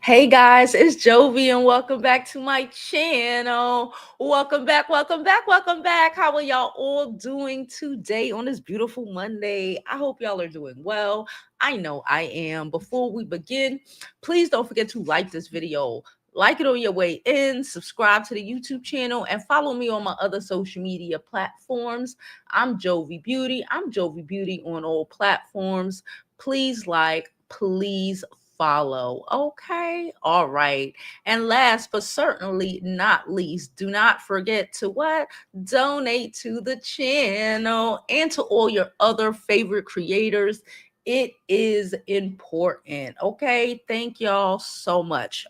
Hey guys, it's Jovi and welcome back to my channel. Welcome back, welcome back, welcome back. How are y'all all doing today on this beautiful Monday? I hope y'all are doing well. I know I am. Before we begin, please don't forget to like this video. Like it on your way in, subscribe to the YouTube channel, and follow me on my other social media platforms. I'm Jovi Beauty. I'm Jovi Beauty on all platforms. Please like, please follow. Okay. All right. And last but certainly not least, do not forget to what? Donate to the channel and to all your other favorite creators. It is important. Okay. Thank y'all so much.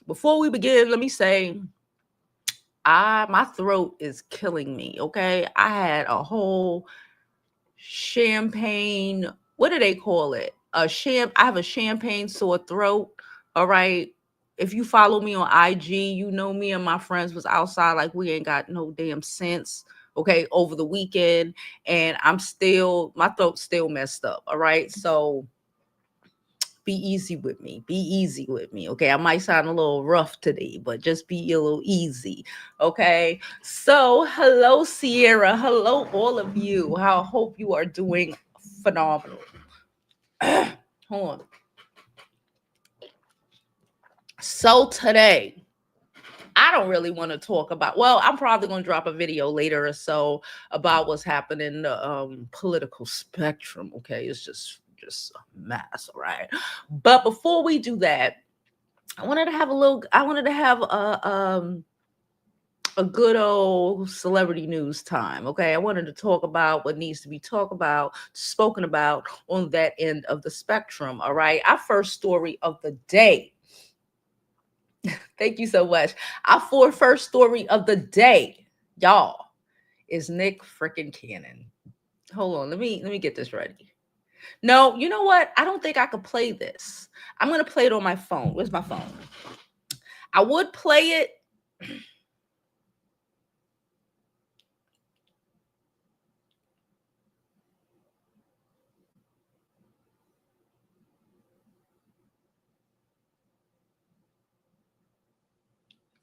Before we begin, let me say my throat is killing me. Okay. I had a whole champagne, what do they call it? I have a champagne sore throat. All right. If you follow me on IG, you know me and my friends was outside like we ain't got no damn sense. Okay, over the weekend, and my throat's still messed up. All right. So be easy with me. Be easy with me. Okay. I might sound a little rough today, but just be a little easy. Okay. So, hello, Sierra. Hello, all of you. I hope you are doing phenomenal. Hold on. So, today, I don't really want to talk about, well, I'm probably going to drop a video later or so about what's happening in the political spectrum. Okay. It's just a mess. All right. But before we do that, I wanted to have a good old celebrity news time. Okay. I wanted to talk about what needs to be spoken about on that end of the spectrum. All right. Our first story of the day. Thank you so much. Our first story of the day, y'all, is Nick freaking Cannon. Hold on. Let me get this ready. No, you know what? I don't think I could play this. I'm gonna play it on my phone. Where's my phone? I would play it.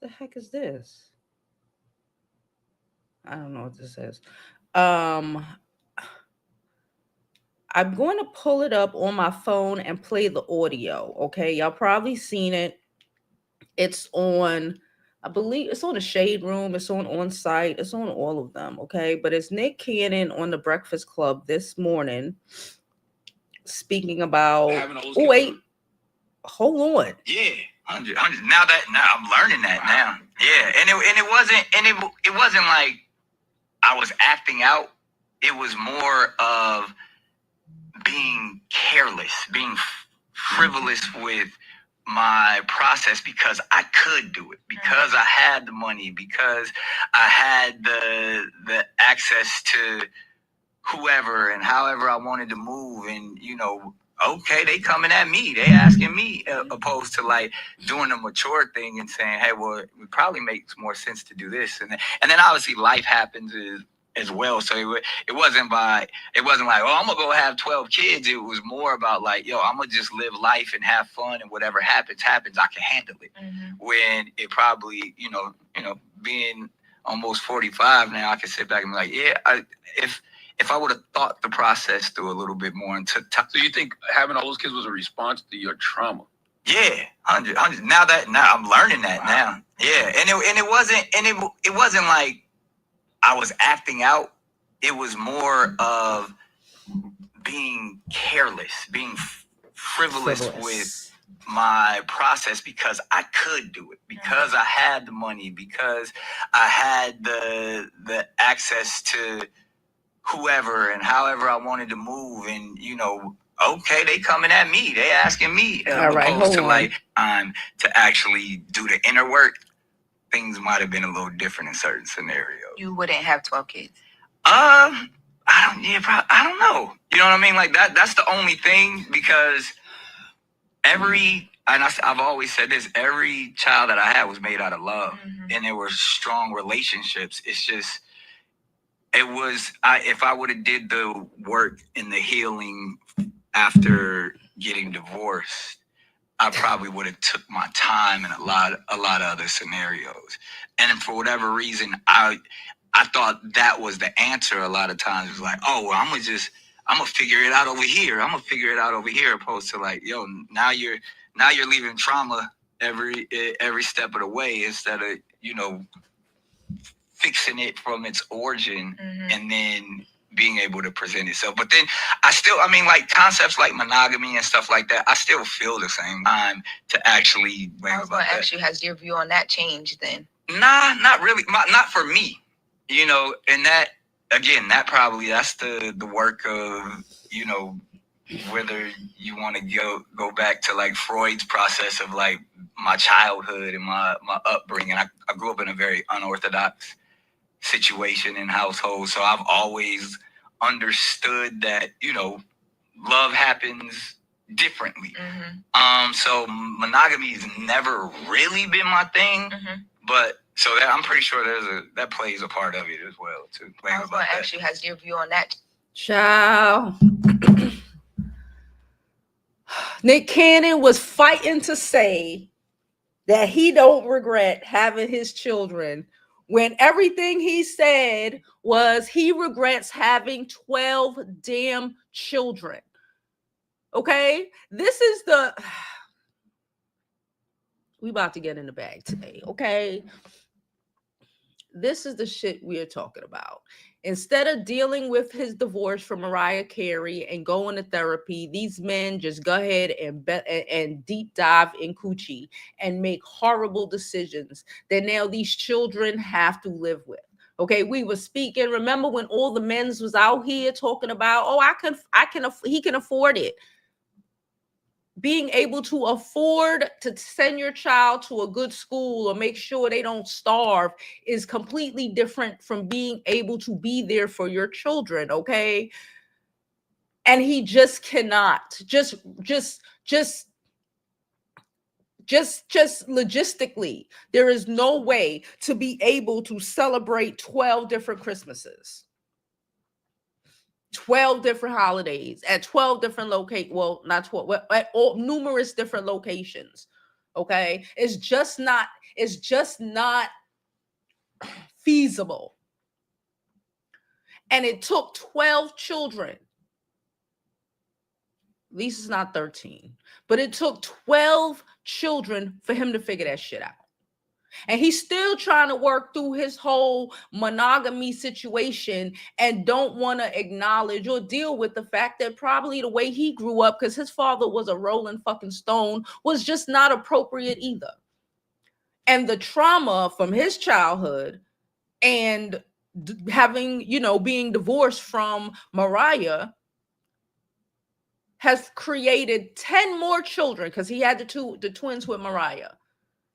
The heck is this? I don't know what this is. Um, I'm going to pull it up on my phone and play the audio. Okay, y'all probably seen it. It's on, I believe it's on the Shade Room. It's on site. It's on all of them. Okay, but it's Nick Cannon on the Breakfast Club this morning, speaking about. Oh wait, hold on. Yeah. 100. Now I'm learning that now. Yeah, and it wasn't like I was acting out. It was more of being careless, being frivolous with my process because I could do it, because I had the money, because I had the access to whoever and however I wanted to move, and okay, they coming at me, they asking me, opposed to like doing a mature thing and saying, hey, well, it probably makes more sense to do this, and then obviously life happens as well. So it wasn't like, oh, I'm gonna go have 12 kids. It was more about like, yo, I'm gonna just live life and have fun, and whatever happens, I can handle it. When it probably, being almost 45 now, I can sit back and be like, yeah, if I would have thought the process through a little bit more and took time. So you think having all those kids was a response to your trauma? Yeah, 100. Now I'm learning that now. Yeah, and it wasn't like I was acting out. It was more of being careless, being frivolous with my process because I could do it, because I had the money, because I had the access to whoever and however I wanted to move, and okay, they coming at me, they asking me, opposed to like to actually do the inner work. Things might have been a little different in certain scenarios. You wouldn't have 12 kids. I don't know. You know what I mean? Like that's the only thing, because I've always said this, every child that I had was made out of love, and there were strong relationships. It's just, if I would have did the work and the healing after getting divorced, I probably would have took my time in a lot of other scenarios. And for whatever reason, I thought that was the answer. A lot of times it was like, oh, well, I'm gonna figure it out over here. I'm gonna figure it out over here, opposed to like, yo, now you're leaving trauma every step of the way, instead of, you know, fixing it from its origin, and then being able to present itself. But then I mean, like concepts like monogamy and stuff like that, I still feel the same time to actually. I was going to ask you, has your view on that changed then? Nah, not really. Not for me. You know, and that, again, that's the work of, you know, whether you want to go back to like Freud's process of like my childhood and my upbringing. I grew up in a very unorthodox situation and household, so I've always understood that, you know, love happens differently. So monogamy has never really been my thing, but so that I'm pretty sure that plays a part of it as well too. I was going to ask you, has your view on that? Child. Nick Cannon was fighting to say that he don't regret having his children, when everything he said was he regrets having 12 damn children. Okay? This is we about to get in the bag today, okay? This is the shit we are talking about. Instead of dealing with his divorce from Mariah Carey and going to therapy, these men just go ahead and deep dive in coochie and make horrible decisions that now these children have to live with. Okay, we were speaking. Remember when all the men's was out here talking about, oh, he can afford it. Being able to afford to send your child to a good school or make sure they don't starve is completely different from being able to be there for your children, okay? And he just cannot. Just logistically, there is no way to be able to celebrate 12 different Christmases. 12 different holidays at 12 different locations. Well, not 12, at all, numerous different locations. Okay. It's just not feasible. And it took 12 children. Lisa's not 13, but it took 12 children for him to figure that shit out. And he's still trying to work through his whole monogamy situation and don't want to acknowledge or deal with the fact that probably the way he grew up, because his father was a rolling fucking stone, was just not appropriate either. And the trauma from his childhood and having, you know, being divorced from Mariah has created 10 more children, because he had the twins with Mariah.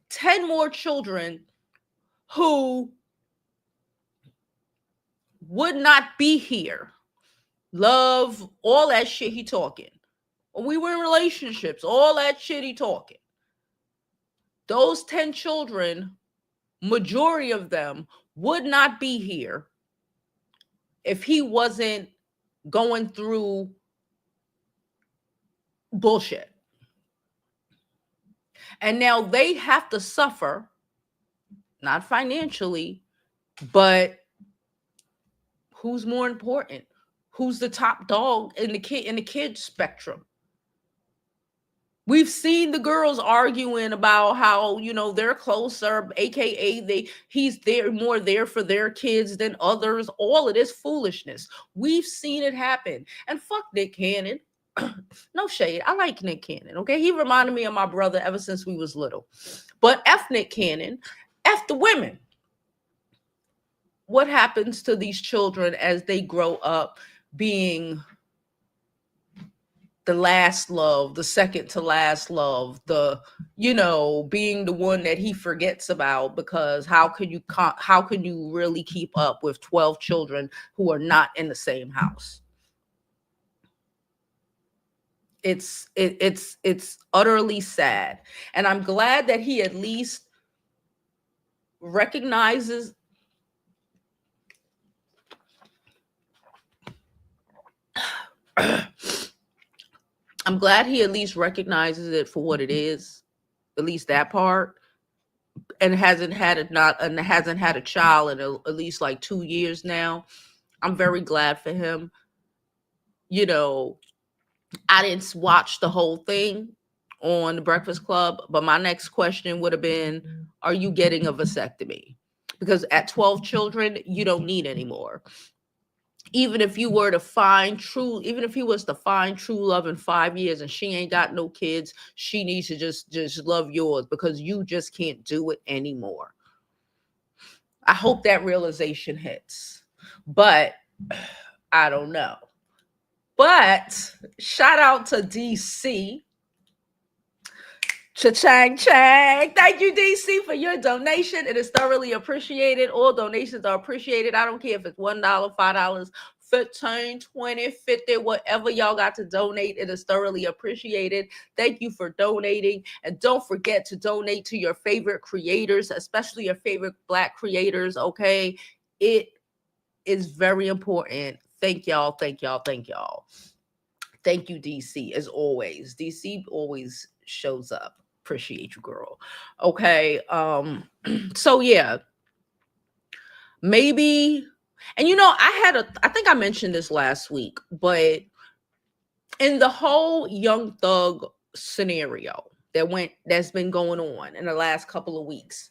10 more children who would not be here. Love, all that shit he talking. When we were in relationships, all that shit he talking. Those 10 children, majority of them would not be here if he wasn't going through bullshit. And now they have to suffer, not financially, but who's more important? Who's the top dog in the kid spectrum? We've seen the girls arguing about how, you know, they're closer, aka he's more there for their kids than others. All of this foolishness. We've seen it happen. And fuck Nick Cannon. No shade. I like Nick Cannon. Okay, he reminded me of my brother ever since we was little. But F Nick Cannon, F the women. What happens to these children as they grow up being the last love, the second to last love, being the one that he forgets about? Because how can you really keep up with 12 children who are not in the same house? It's utterly sad. And I'm glad that he at least recognizes I'm glad he at least recognizes it for what it is, at least that part, and hasn't had a child in at least like 2 years now. I'm very glad for him. You know, I didn't watch the whole thing on the Breakfast Club, but my next question would have been, are you getting a vasectomy? Because at 12 children, you don't need any more. Even if you were to find true, even if he was to find true love in 5 years and she ain't got no kids, she needs to just love yours because you just can't do it anymore. I hope that realization hits. But I don't know. But shout out to DC. Cha-chang chang. Thank you, DC, for your donation. It is thoroughly appreciated. All donations are appreciated. I don't care if it's $1, $5, 15, 20, 50, whatever y'all got to donate. It is thoroughly appreciated. Thank you for donating. And don't forget to donate to your favorite creators, especially your favorite Black creators, okay? It is very important. Thank y'all, thank y'all, thank y'all. Thank you, DC, as always. DC always shows up. Appreciate you, girl. Okay. So yeah, maybe, and I think I mentioned this last week, but in the whole Young Thug scenario that's been going on in the last couple of weeks,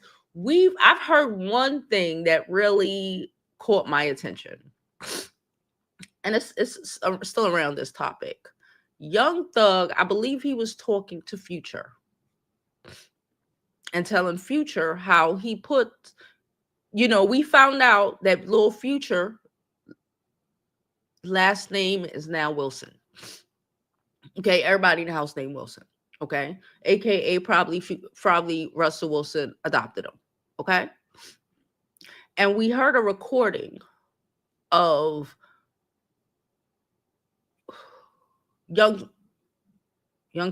I've heard one thing that really caught my attention. And it's still around this topic. Young Thug, I believe he was talking to Future and telling Future how he put, we found out that little Future last name is now Wilson. Okay, everybody in the house named Wilson. Okay, aka probably Russell Wilson adopted him. Okay, and we heard a recording of Young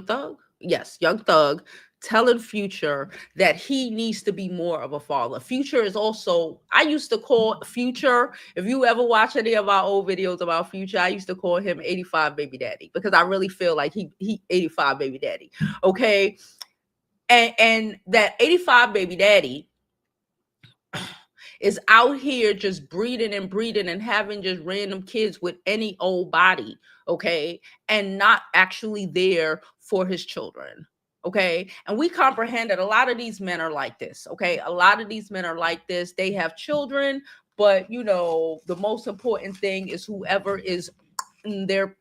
Thug? Yes, Young Thug telling Future that he needs to be more of a father. Future is also, I used to call Future, if you ever watch any of our old videos about Future, I used to call him 85 baby daddy because I really feel like he 85 baby daddy. Okay. And that 85 baby daddy is out here just breeding and having just random kids with any old body, okay, and not actually there for his children, okay. And we comprehend that a lot of these men are like this, okay. A lot of these men are like this. They have children, but the most important thing is whoever is in their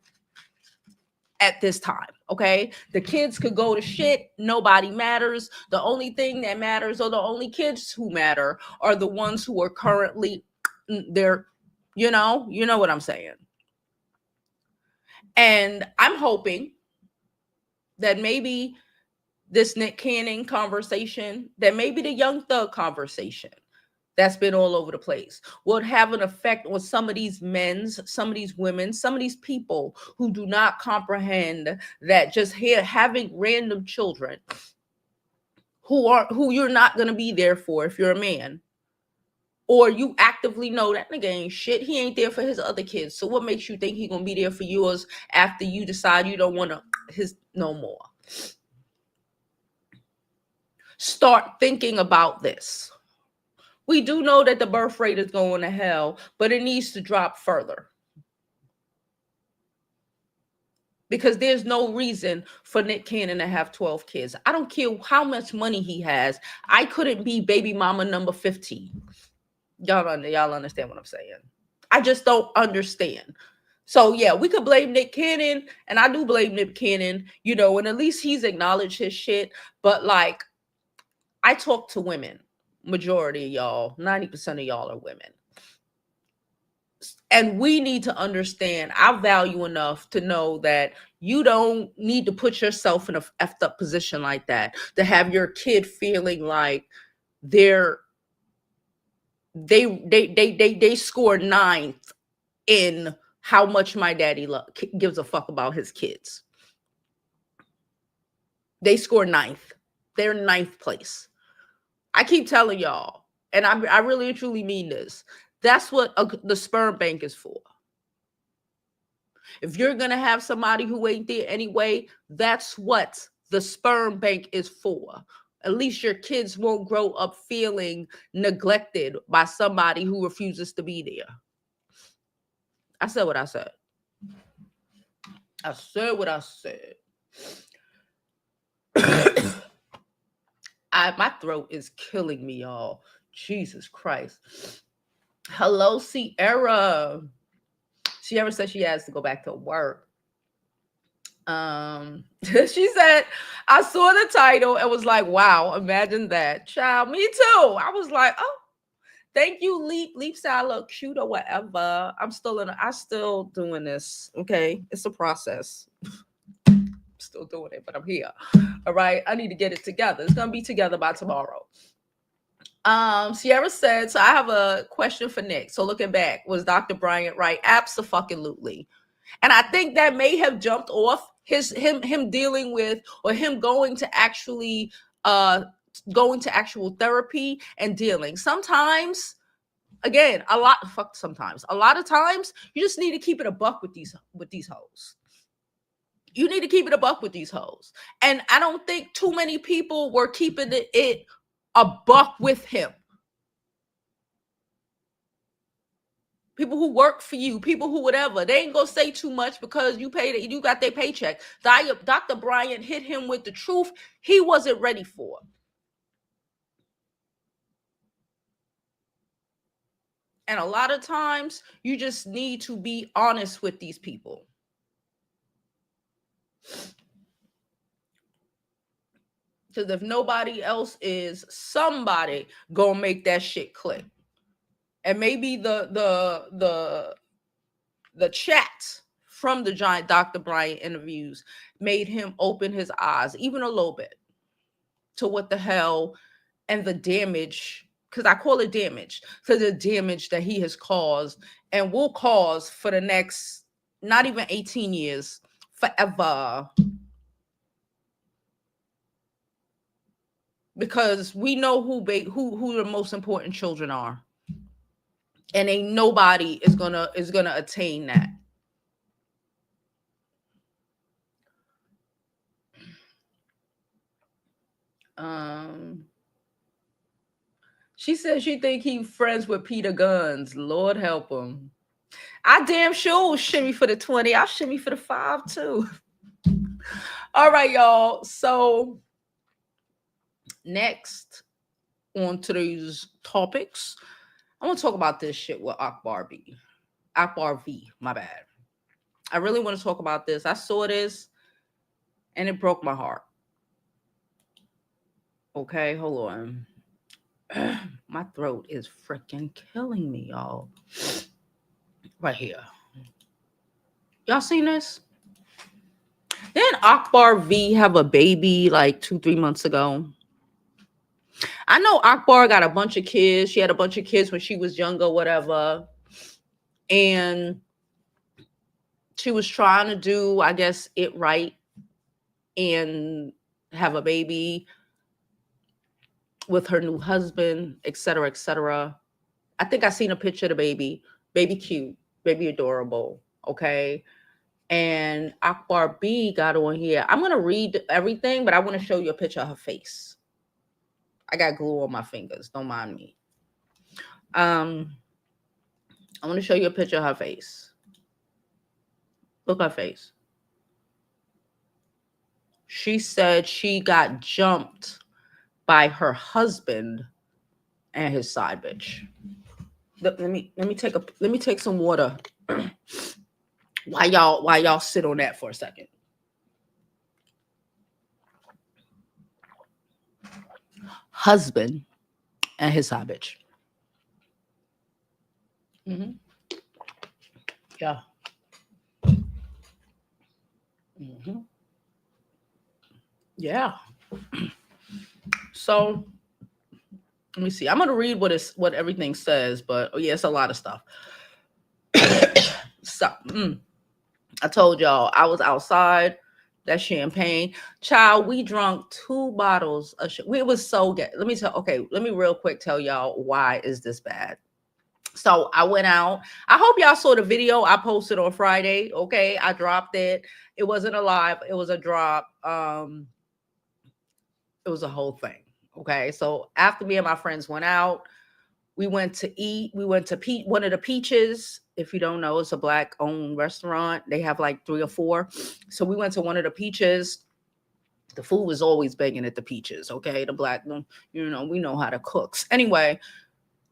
at this time, okay? The kids could go to shit. Nobody matters. The only thing that matters, or the only kids who matter, are the ones who are currently there. You know what I'm saying. And I'm hoping that maybe this Nick Cannon conversation, that maybe the Young Thug conversation that's been all over the place would have an effect on some of these some of these women, some of these people who do not comprehend that just having random children who you're not going to be there for if you're a man, or you actively know that nigga ain't shit. He ain't there for his other kids. So what makes you think he going to be there for yours after you decide you don't want his no more? Start thinking about this. We do know that the birth rate is going to hell, but it needs to drop further. Because there's no reason for Nick Cannon to have 12 kids. I don't care how much money he has. I couldn't be baby mama number 15. Y'all understand what I'm saying? I just don't understand. So yeah, we could blame Nick Cannon, and I do blame Nick Cannon, and at least he's acknowledged his shit. But like, I talk to women. Majority of y'all, 90% of y'all are women. And we need to understand our value enough to know that you don't need to put yourself in a effed up position like that, to have your kid feeling like they score ninth in how much my daddy gives a fuck about his kids. They score ninth. They're ninth place. I keep telling y'all, and I really truly mean this. That's what the sperm bank is for. If you're going to have somebody who ain't there anyway, that's what the sperm bank is for. At least your kids won't grow up feeling neglected by somebody who refuses to be there. I said what I said. I said what I said. My throat is killing me, y'all. Jesus Christ. Hello, Sierra. Sierra said she has to go back to work. She said, I saw the title and was like, wow, imagine that. Child, me too. I was like, oh, thank you, Leap. Leap said I look cute or whatever. I'm still doing this. Okay. It's a process. Still doing it, but I'm here. All right. I need to get it together. It's gonna be together by tomorrow. Sierra said, so I have a question for Nick. So looking back, was Dr. Bryant right? Absolutely. And I think that may have jumped off him dealing with, or him going to actually going to actual therapy and dealing. Sometimes, again, a lot of times you just need to keep it a buck with these hoes. You need to keep it a buck with these hoes. And I don't think too many people were keeping it a buck with him. People who work for you, people who whatever, they ain't gonna say too much because you got their paycheck. Dr. Bryant hit him with the truth he wasn't ready for. And a lot of times you just need to be honest with these people. Because if nobody else is, somebody gonna make that shit click. And maybe the chat from the giant Dr. Bryant interviews made him open his eyes even a little bit to what the hell and the damage, because I call it damage, to the damage that he has caused and will cause for the next, not even 18 years, forever. Because we know who the most important children are, and ain't nobody is gonna attain that. She said she think he friends with Peter Guns. Lord help him. I damn sure will shimmy for the 20. I'll shimmy for the 5 too. All right, y'all. So next on today's topics, I want to talk about this shit with Akbar V, my bad. I really want to talk about this. I saw this and it broke my heart. Okay, hold on. My throat is freaking killing me, y'all. Right here. Y'all seen this? Didn't Akbar V have a baby like 2-3 months ago? I know Akbar got a bunch of kids. She had a bunch of kids when she was younger, whatever. And she was trying to do, I guess, it right and have a baby with her new husband, etc., etc. I think I seen a picture of the baby. Baby cute, baby adorable, okay? And Akbar B got on here. I'm going to read everything, but I want to show you a picture of her face. I got glue on my fingers. Don't mind me. I want to show you a picture of her face. Look at her face. She said she got jumped by her husband and his side bitch. Let me take some water. Why y'all sit on that for a second? Husband and his side bitch. Mm-hmm. Yeah. Mm-hmm. Yeah. So let me see. I'm gonna read what everything says, but it's a lot of stuff. So, I told y'all I was outside. That champagne, child. We drunk 2 bottles of. It was so good. Let me real quick tell y'all why is this bad. So I went out. I hope y'all saw the video I posted on Friday. Okay, I dropped it. It wasn't a live, it was a drop. It was a whole thing. Okay, so after me and my friends went out, we went to eat. We went to one of the Peaches. If you don't know, it's a black owned restaurant. They have like 3 or 4. So we went to one of the Peaches. The food was always begging at the Peaches. Okay, the black, we know how to cook. Anyway,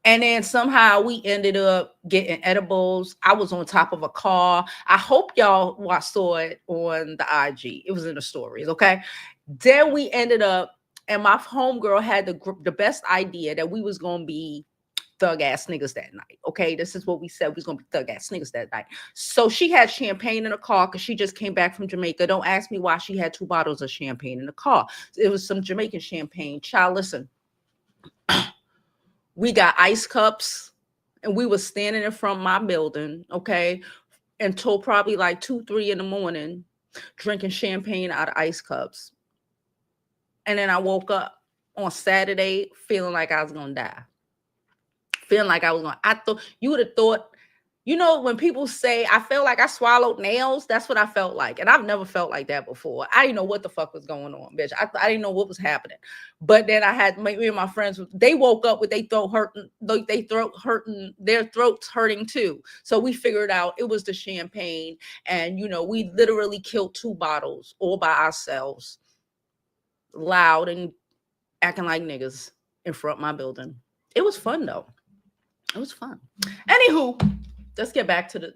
and then somehow we ended up getting edibles. I was on top of a car. I hope y'all saw it on the IG. It was in the stories. Okay, then we ended up, and my homegirl had the best idea that we was gonna be thug ass niggas that night. Okay, this is what we said, we was gonna be thug ass niggas that night. So she had champagne in the car because she just came back from Jamaica. Don't ask me why she had 2 bottles of champagne in the car. It was some Jamaican champagne. Child, listen, we got ice cups, and we was standing in front of my building, okay, until probably like 2-3 in the morning, drinking champagne out of ice cups. And then I woke up on Saturday feeling like I was gonna die. Feeling like I was gonna, I thought you would have thought, when people say I felt like I swallowed nails, that's what I felt like. And I've never felt like that before. I didn't know what the fuck was going on, bitch. I didn't know what was happening. But then I had me and my friends, they woke up with their throat hurting, their throats hurting too. So we figured out it was the champagne. And we literally killed 2 bottles all by ourselves, loud and acting like niggas in front of my building. It was fun though. It was fun. Anywho, let's get back to the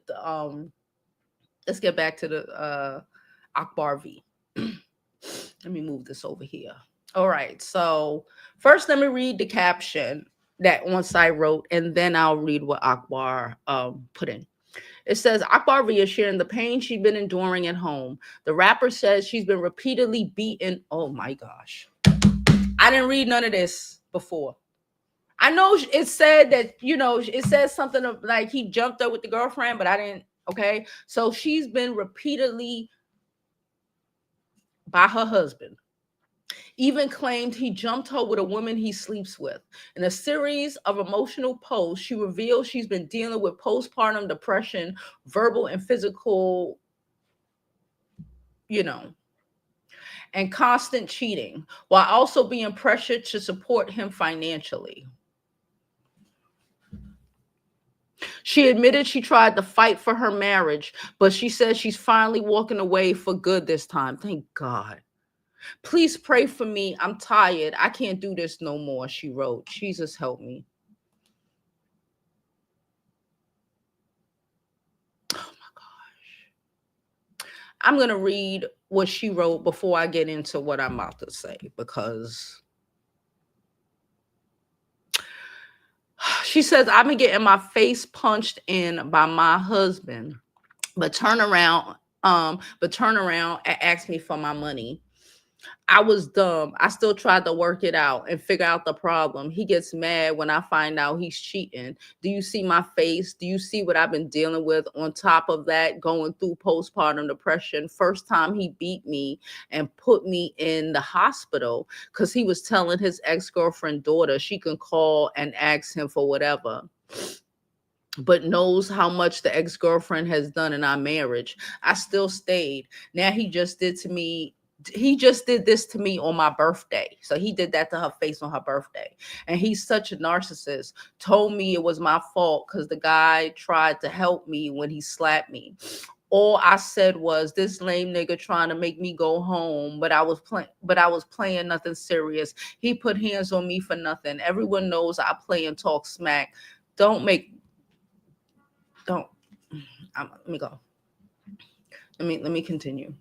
Akbar V. Let me move this over here. All right. So first, let me read the caption that On Site wrote, and then I'll read what Akbar put in. It says, Akbar V is sharing the pain she's been enduring at home. The rapper says she's been repeatedly beaten. Oh my gosh. I didn't read none of this before. I know it said that, it says something of like he jumped up with the girlfriend, but I didn't. Okay. So she's been repeatedly by her husband. Even claimed he jumped her with a woman he sleeps with. In a series of emotional posts, she revealed she's been dealing with postpartum depression, verbal and physical, and constant cheating, while also being pressured to support him financially. She admitted she tried to fight for her marriage, but she says she's finally walking away for good this time. Thank God. Please pray for me. I'm tired. I can't do this no more, she wrote. Jesus help me. Oh my gosh. I'm going to read what she wrote before I get into what I'm about to say, because she says, I've been getting my face punched in by my husband, but turn around and ask me for my money. I was dumb. I still tried to work it out and figure out the problem. He gets mad when I find out he's cheating. Do you see my face? Do you see what I've been dealing with? On top of that, going through postpartum depression. First time he beat me and put me in the hospital because he was telling his ex-girlfriend daughter she can call and ask him for whatever, but knows how much the ex-girlfriend has done in our marriage. I still stayed. Now he just did this to me on my birthday. So he did that to her face on her birthday. And he's such a narcissist. Told me it was my fault because the guy tried to help me when he slapped me. All I said was, this lame nigga trying to make me go home, but I was playing nothing serious. He put hands on me for nothing. Everyone knows I play and talk smack. Let me go. Let me continue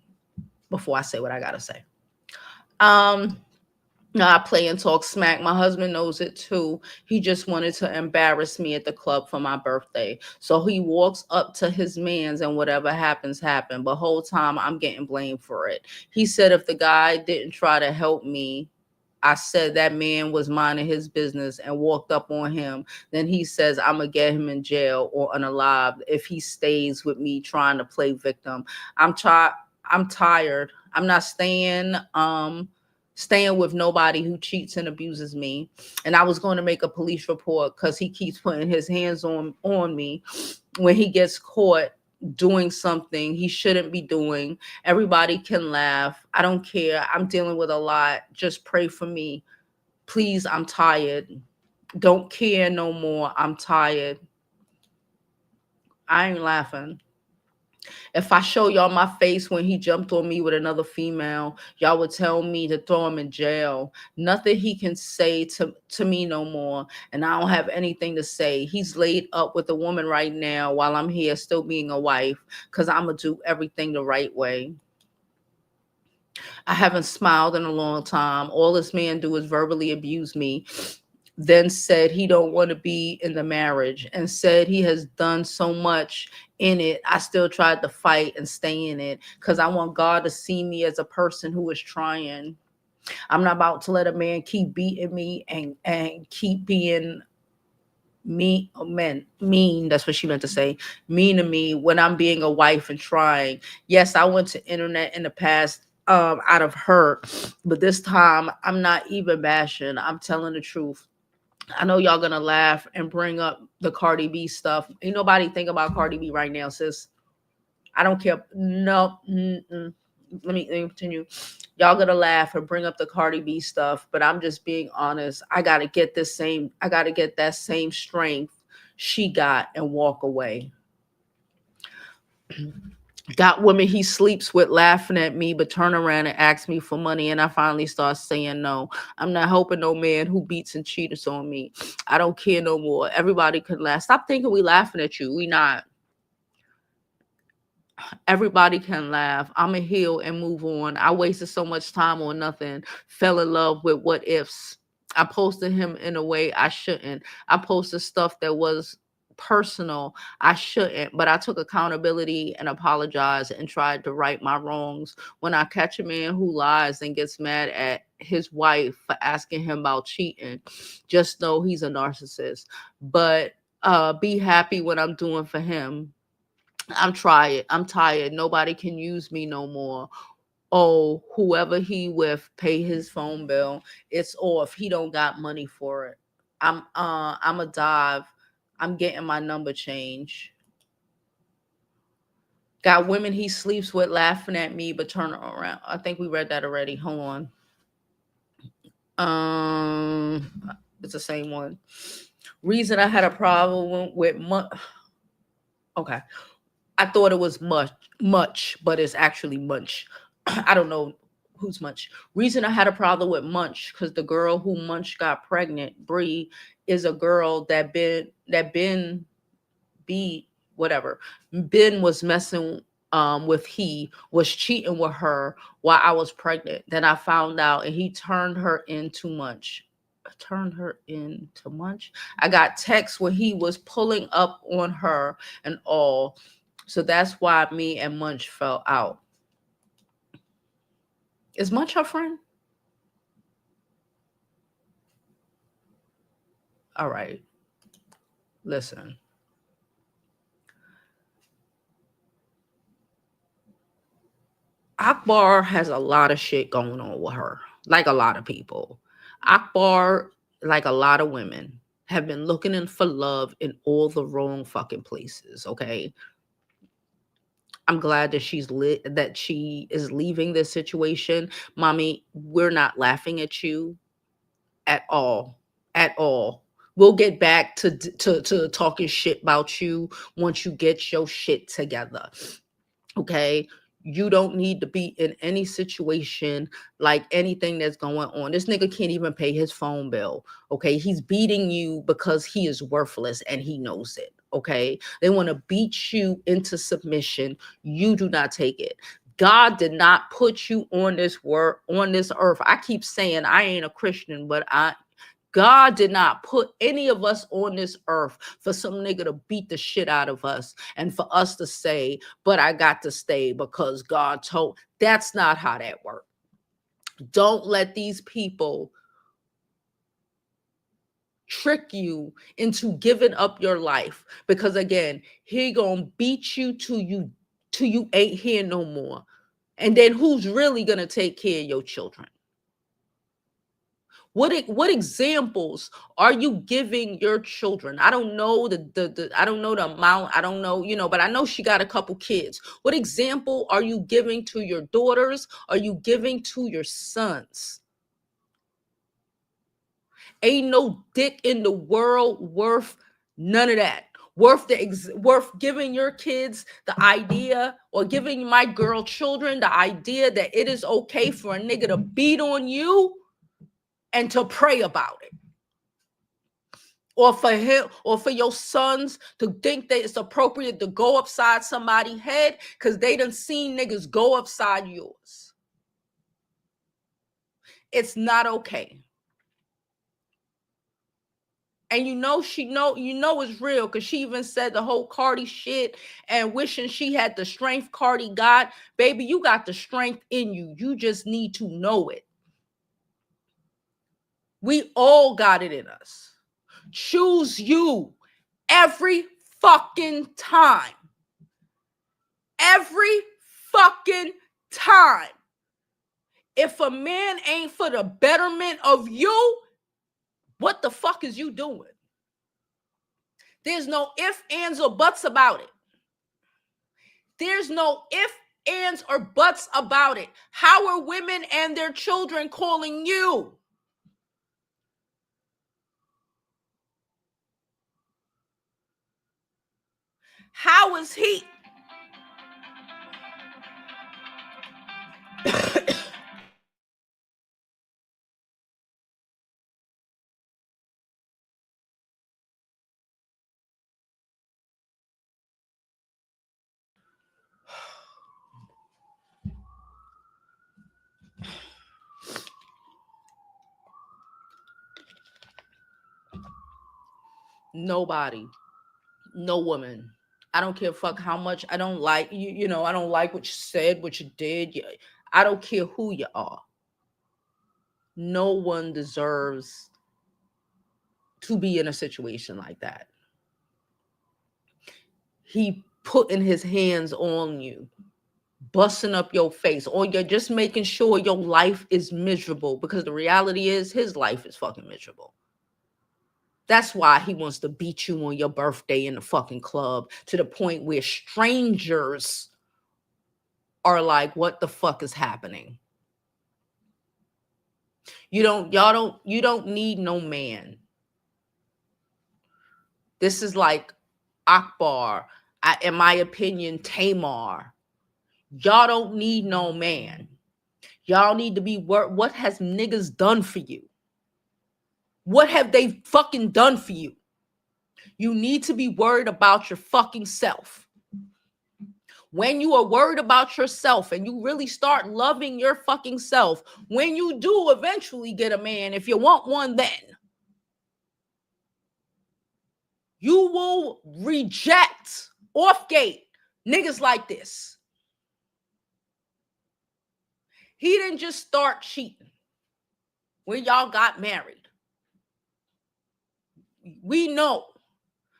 before I say what I gotta say. No, I play and talk smack. My husband knows it too. He just wanted to embarrass me at the club for my birthday. So he walks up to his mans and whatever happens, happen. But whole time I'm getting blamed for it. He said if the guy didn't try to help me, I said that man was minding his business and walked up on him. Then he says I'm gonna get him in jail or unalive if he stays with me trying to play victim. I'm tired. I'm not staying. staying with nobody who cheats and abuses me. And I was going to make a police report because he keeps putting his hands on me when he gets caught doing something he shouldn't be doing. Everybody can laugh. I don't care. I'm dealing with a lot. Just pray for me. Please, I'm tired. Don't care no more. I'm tired. I ain't laughing. If I show y'all my face when he jumped on me with another female, y'all would tell me to throw him in jail. Nothing he can say to me no more. And I don't have anything to say. He's laid up with a woman right now while I'm here still being a wife because I'm going to do everything the right way. I haven't smiled in a long time. All this man do is verbally abuse me. Then said he don't want to be in the marriage and said he has done so much in it. I still tried to fight and stay in it because I want God to see me as a person who is trying. I'm not about to let a man keep beating me and keep being mean. That's what she meant to say. Mean to me when I'm being a wife and trying. Yes, I went to internet in the past out of hurt, but this time I'm not even bashing. I'm telling the truth. I know y'all gonna laugh and bring up the Cardi B stuff. Ain't nobody think about Cardi B right now, sis. I don't care. No. Let me continue. Y'all gonna laugh and bring up the Cardi B stuff, but I'm just being honest. I gotta get that same strength she got and walk away. Got women he sleeps with laughing at me, but turn around and ask me for money. And I finally start saying no. I'm not helping no man who beats and cheats on me. I don't care no more. Everybody can laugh. Stop thinking we laughing at you. We not. Everybody can laugh. I'ma heal and move on. I wasted so much time on nothing. Fell in love with what ifs. I posted him in a way I shouldn't. I posted stuff that was personal. I shouldn't, but I took accountability and apologized and tried to right my wrongs. When I catch a man who lies and gets mad at his wife for asking him about cheating, just know he's a narcissist. But be happy what I'm doing for him. I'm tired. Nobody can use me no more. Oh, whoever he with, pay his phone bill. It's off. He don't got money for it. I'm a dive. I'm getting my number changed. Got women he sleeps with laughing at me, but turn around. I think we read that already. Hold on. It's the same one. Reason I had a problem with okay. I thought it was much, but it's actually munch. I don't know who's munch. Reason I had a problem with munch because the girl who munch got pregnant, Bree, is a girl that been beat whatever. Ben was messing with he was cheating with her while I was pregnant. Then I found out and he turned her into munch. I got texts when he was pulling up on her and all. So that's why me and Munch fell out. Is Munch her friend? All right. Listen. Akbar has a lot of shit going on with her. Like a lot of people. Akbar, like a lot of women, have been looking in for love in all the wrong fucking places, okay? I'm glad that she is leaving this situation. Mommy, we're not laughing at you at all. At all. We'll get back to talking shit about you once you get your shit together. Okay? You don't need to be in any situation like anything that's going on. This nigga can't even pay his phone bill. Okay? He's beating you because he is worthless and he knows it. Okay? They want to beat you into submission. You do not take it. God did not put you on this earth. I keep saying I ain't a Christian, but God did not put any of us on this earth for some nigga to beat the shit out of us and for us to say, but I got to stay because God told. That's not how that works. Don't let these people trick you into giving up your life because again, he gonna beat you till you ain't here no more. And then who's really gonna take care of your children? What examples are you giving your children? I don't know the I don't know the amount. I don't know, but I know she got a couple kids. What example are you giving to your daughters? Are you giving to your sons? Ain't no dick in the world worth none of that. Worth giving your kids the idea, or giving my girl children the idea that it is okay for a nigga to beat on you and to pray about it. Or for him, or for your sons to think that it's appropriate to go upside somebody's head because they done seen niggas go upside yours. It's not okay. And she know it's real, because she even said the whole Cardi shit and wishing she had the strength Cardi got. Baby, you got the strength in you. You just need to know it. We all got it in us. Choose you every fucking time. Every fucking time. If a man ain't for the betterment of you, what the fuck is you doing? There's no ifs, ands, or buts about it. There's no ifs, ands, or buts about it. How are women and their children calling you? How is he? Nobody, no woman. I don't care fuck how much I don't like you. I don't like what you said, what you did. I don't care who you are. No one deserves to be in a situation like that. He putting his hands on you, busting up your face, or you're just making sure your life is miserable, because the reality is his life is fucking miserable. That's why he wants to beat you on your birthday in the fucking club, to the point where strangers are like, what the fuck is happening? You don't need no man. This is like Akbar, in my opinion, Tamar. Y'all don't need no man. Y'all need to be what has niggas done for you? What have they fucking done for you? You need to be worried about your fucking self. When you are worried about yourself and you really start loving your fucking self, when you do eventually get a man, if you want one, then you will reject off gate niggas like this. He didn't just start cheating when y'all got married. We know.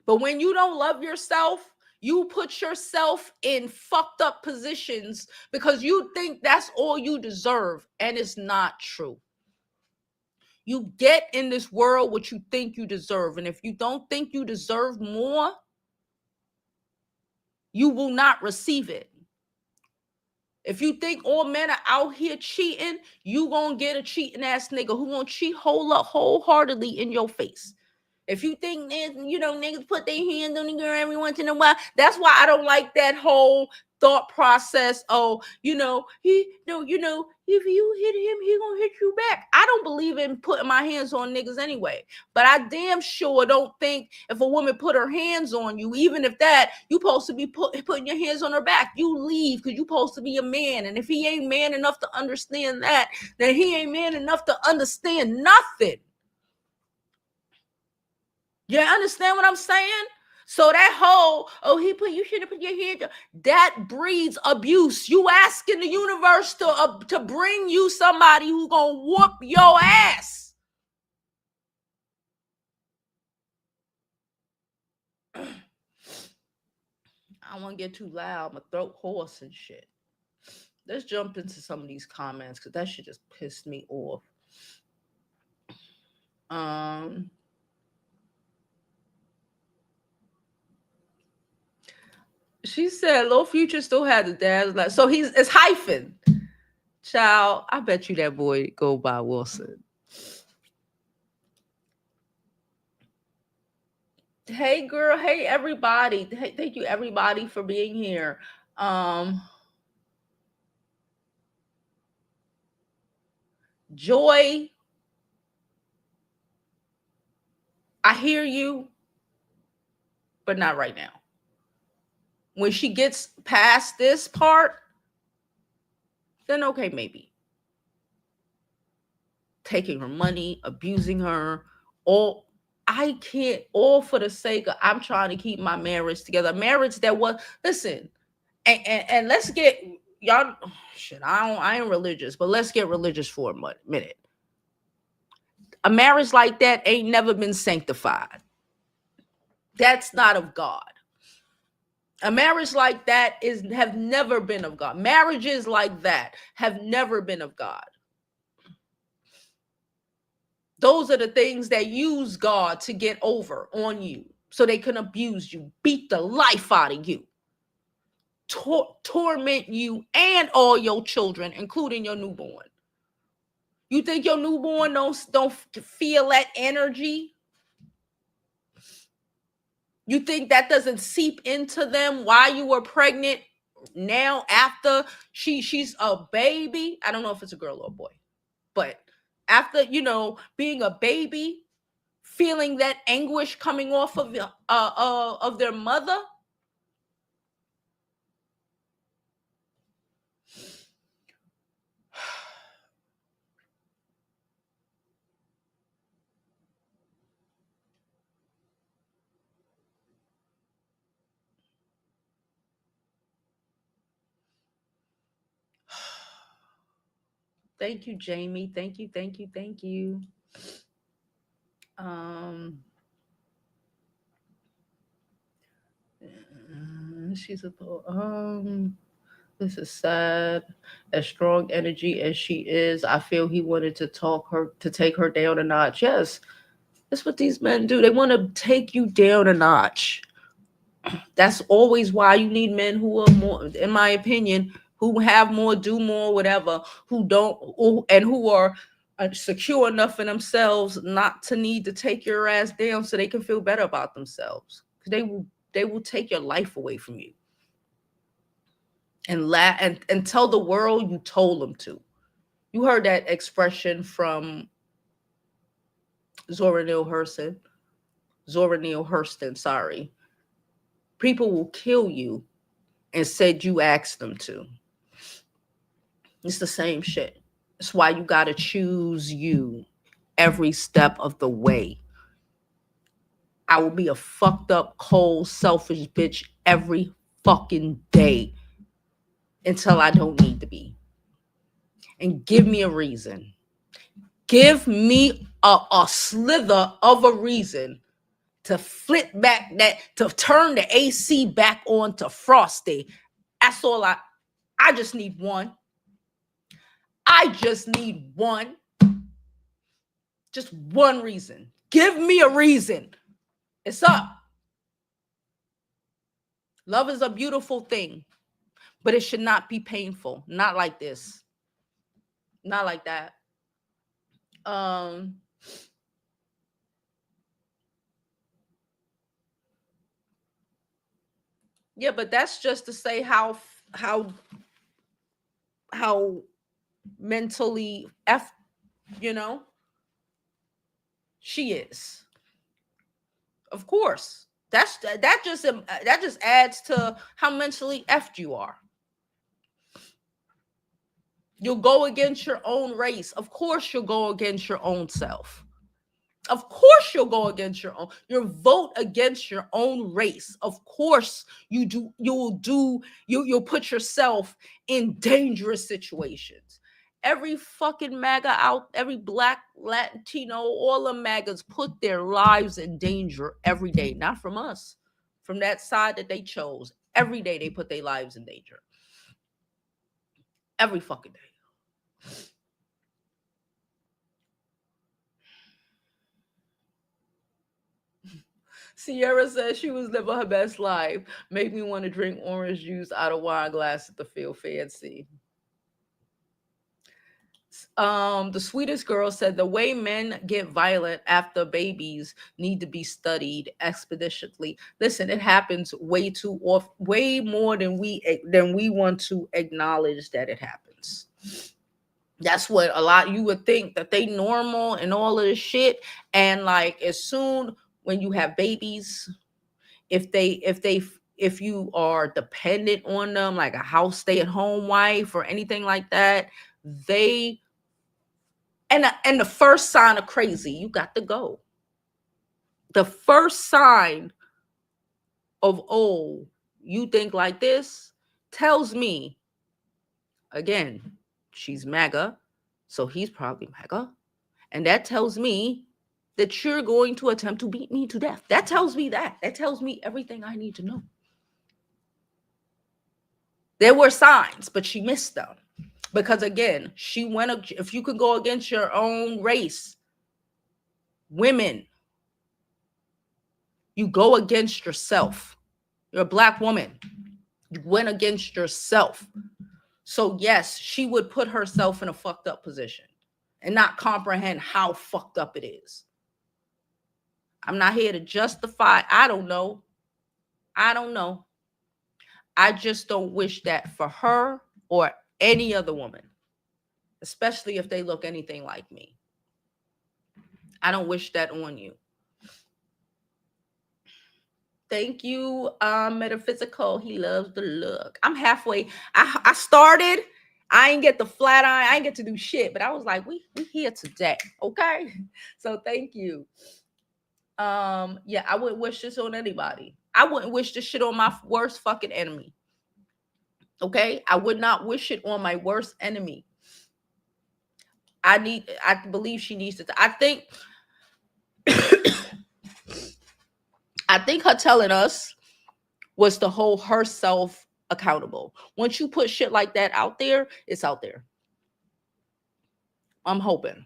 But when you don't love yourself, you put yourself in fucked up positions because you think that's all you deserve, and it's not true. You get in this world what you think you deserve, and if you don't think you deserve more, you will not receive it. If you think all men are out here cheating, you gonna get a cheating ass nigga who gonna cheat wholeheartedly in your face. If you think niggas put their hand on the girl every once in a while, that's why I don't like that whole thought process. Oh, if you hit him, he gonna hit you back. I don't believe in putting my hands on niggas anyway. But I damn sure don't think if a woman put her hands on you, even if that, you supposed to be putting your hands on her back. You leave because you supposed to be a man. And if he ain't man enough to understand that, then he ain't man enough to understand nothing. You understand what I'm saying? So that whole, you should have put your hand, that breeds abuse. You asking the universe to bring you somebody who gonna whoop your ass. I don't want to get too loud. My throat hoarse and shit. Let's jump into some of these comments because that shit just pissed me off. She said Lil Future still had the dad's like, so it's hyphen. Child, I bet you that boy go by Wilson. Hey girl, hey everybody. Hey, thank you everybody for being here. Joy, I hear you, but not right now. When she gets past this part, then okay, maybe. Taking her money, abusing her, all I can't, all for the sake of I'm trying to keep my marriage together. A marriage that was, listen, and let's get y'all, shit, I ain't religious, but let's get religious for a minute. A marriage like that ain't never been sanctified. That's not of God. A marriage like that have never been of God. Marriages like that have never been of God. Those are the things that use God to get over on you so they can abuse you, beat the life out of you, torment you and all your children, including your newborn. You think your newborn don't feel that energy? You think that doesn't seep into them while you were pregnant? Now after she's a baby, I don't know if it's a girl or a boy, but after being a baby, feeling that anguish coming off of their mother. Thank you, Jamie. Thank you, thank you, thank you. She's a this is sad. As strong energy as she is, I feel he wanted to take her down a notch. Yes, that's what these men do. They want to take you down a notch. That's always why you need men who are more, in my opinion, who have more, do more, whatever, who are secure enough in themselves not to need to take your ass down so they can feel better about themselves. They will take your life away from you and tell the world you told them to. You heard that expression from Zora Neale Hurston, sorry. People will kill you and said you asked them to. It's the same shit. It's why you gotta choose you every step of the way. I will be a fucked up, cold, selfish bitch every fucking day until I don't need to be. And give me a reason. Give me a slither of a reason to flip back to turn the AC back on to frosty. That's all I just need one. I just need one. Just one reason. Give me a reason. It's up. Love is a beautiful thing, but it should not be painful. Not like this. Not like that. Yeah, but that's just to say how mentally she is. Of course. That just adds to how mentally effed you are. You'll go against your own race. Of course you'll go against your own self. Of course you'll go against your vote against your own race. Of course you'll put yourself in dangerous situations. Every fucking MAGA out, every black, Latino, all the MAGAs put their lives in danger every day. Not from us, from that side that they chose. Every day they put their lives in danger. Every fucking day. Sierra says she was living her best life. Make me want to drink orange juice out of wine glasses to feel fancy. The sweetest girl said the way men get violent after babies need to be studied expeditiously. Listen, it happens way too often, way more than we want to acknowledge that it happens. That's what a lot you would think that they normal and all of this shit. And like as soon when you have babies, if you are dependent on them, like a house stay-at-home wife or anything like that, they and the first sign of crazy, you got to go. The first sign of oh, you think like this tells me again, she's MAGA, so he's probably MAGA. And that tells me that you're going to attempt to beat me to death. That tells me that. That tells me everything I need to know. There were signs, but she missed them. Because again, she went, if you could go against your own race, women, you go against yourself. You're a black woman. You went against yourself. So yes, she would put herself in a fucked up position and not comprehend how fucked up it is. I'm not here to justify. I don't know. I just don't wish that for her or any other woman, especially if they look anything like me. I don't wish that on you. Thank you, Metaphysical. He loves the look. I'm halfway. I started. I ain't get the flat iron. I ain't get to do shit. But I was like, we here today. Okay. So thank you. Yeah, I wouldn't wish this on anybody. I wouldn't wish this shit on my worst fucking enemy. Okay? I would not wish it on my worst enemy. I believe she needs to. I think her telling us was to hold herself accountable. Once you put shit like that out there, it's out there. I'm hoping.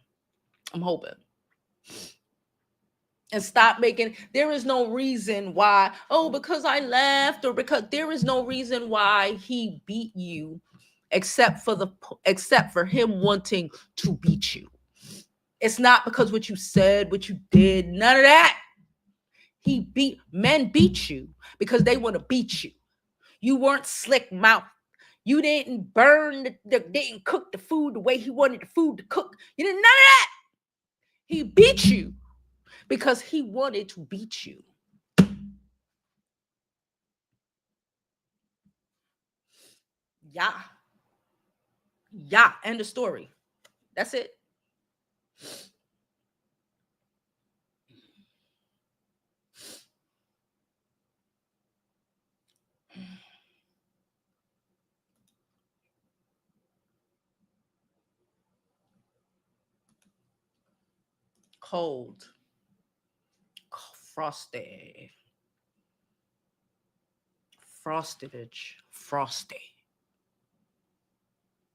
And stop making, there is no reason why, oh, because I left, or because there is no reason why he beat you except for him wanting to beat you. It's not because what you said, what you did, none of that. Men beat you because they want to beat you. You weren't slick mouth. You didn't didn't cook the food the way he wanted the food to cook. You did none of that. He beat you because he wanted to beat you. Yeah, end of story. That's it. Cold. Frosty. Frosty.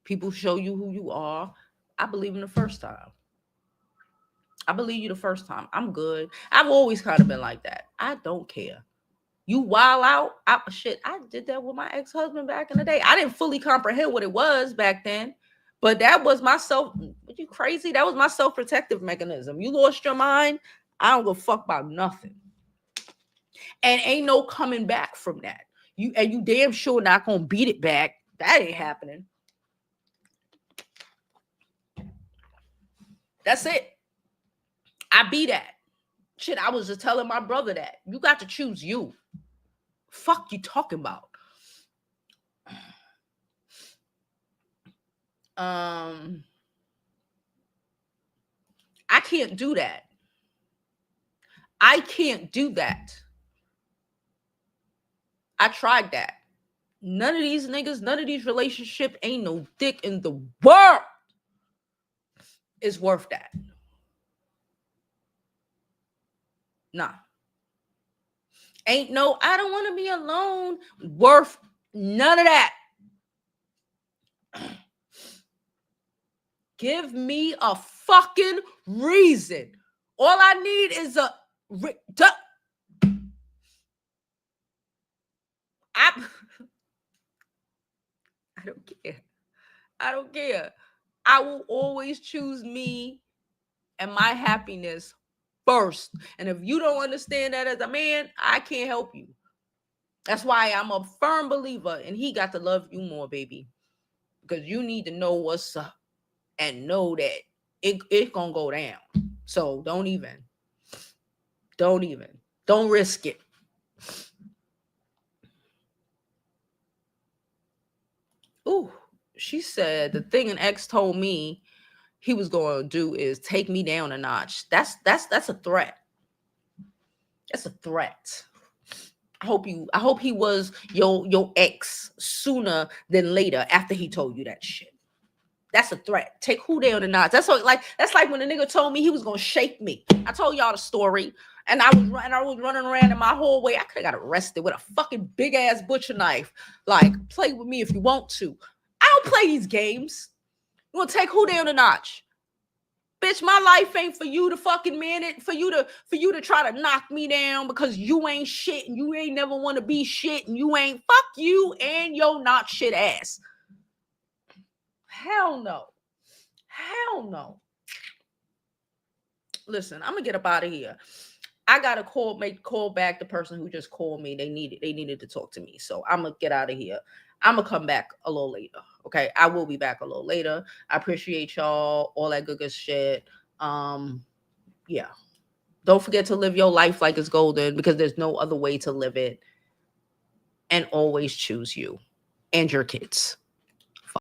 People show you who you are. I believe in the first time. I believe you the first time. I'm good. I've always kind of been like that. I don't care. You wild out. I did that with my ex-husband back in the day. I didn't fully comprehend what it was back then, but that was my you crazy? That was my self-protective mechanism. You lost your mind, I don't give a fuck about nothing. And ain't no coming back from that. You damn sure not gonna beat it back. That ain't happening. That's it. I be that. Shit, I was just telling my brother that. You got to choose you. Fuck you talking about. I can't do that. I can't do that. I tried that. None of these niggas, none of these relationships, ain't no dick in the world is worth that. Nah. Ain't no, I don't want to be alone, worth none of that. Give me a fucking reason. All I need is I don't care. I don't care. I will always choose me and my happiness first. And if you don't understand that as a man, I can't help you. That's why I'm a firm believer, and he got to love you more, baby, because you need to know what's up and know that it's gonna go down. So don't risk it. Ooh, she said the thing an ex told me he was going to do is take me down a notch. That's a threat. That's a threat. I hope he was your ex sooner than later after he told you that shit. That's a threat. Take who down a notch. That's like when a nigga told me he was gonna shake me. I told y'all the story, and I was running around in my hallway. I could have got arrested with a fucking big ass butcher knife. Like, play with me if you want to. I don't play these games. You want to take who down a notch? Bitch, my life ain't for you to fucking manage, for you to try to knock me down because you ain't shit and you ain't never want to be shit and you ain't. Fuck you and your not shit ass. Hell no. Hell no. Listen, I'm gonna get up out of here. I gotta call back the person who just called me. They needed to talk to me. So I'm gonna get out of here. I'm gonna come back a little later. Okay, I will be back a little later. I appreciate y'all, all that good shit. Yeah. Don't forget to live your life like it's golden, because there's no other way to live it. And always choose you and your kids.